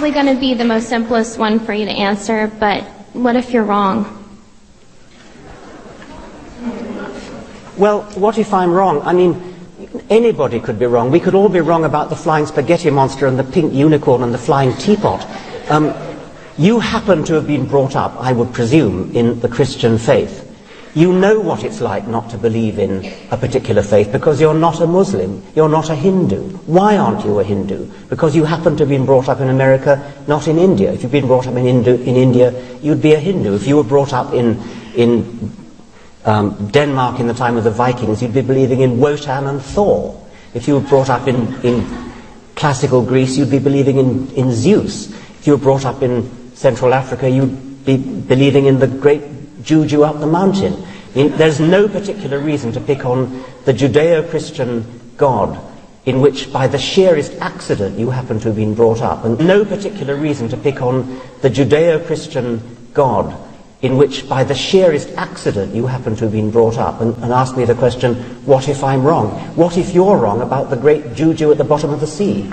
probably going to be the most simplest one for you to answer, but what if you're wrong? Well, what if I'm wrong? I mean, anybody could be wrong. We could all be wrong about the flying spaghetti monster and the pink unicorn and the flying teapot. You happen to have been brought up, I would presume, in the Christian faith. You know what it's like not to believe in a particular faith because you're not a Muslim, you're not a Hindu. Why aren't you a Hindu? Because you happen to have been brought up in America, not in India. If you've been brought up in India, you'd be a Hindu. If you were brought up in Denmark in the time of the Vikings, you'd be believing in Wotan and Thor. If you were brought up in classical Greece, you'd be believing in Zeus. If you were brought up in Central Africa, you'd be believing in the great Juju up the mountain. I mean, there's no particular reason to pick on the Judeo-Christian God in which by the sheerest accident you happen to have been brought up, and no particular reason to pick on the Judeo-Christian God in which by the sheerest accident you happen to have been brought up, and ask me the question, what if I'm wrong? What if you're wrong about the great Juju at the bottom of the sea?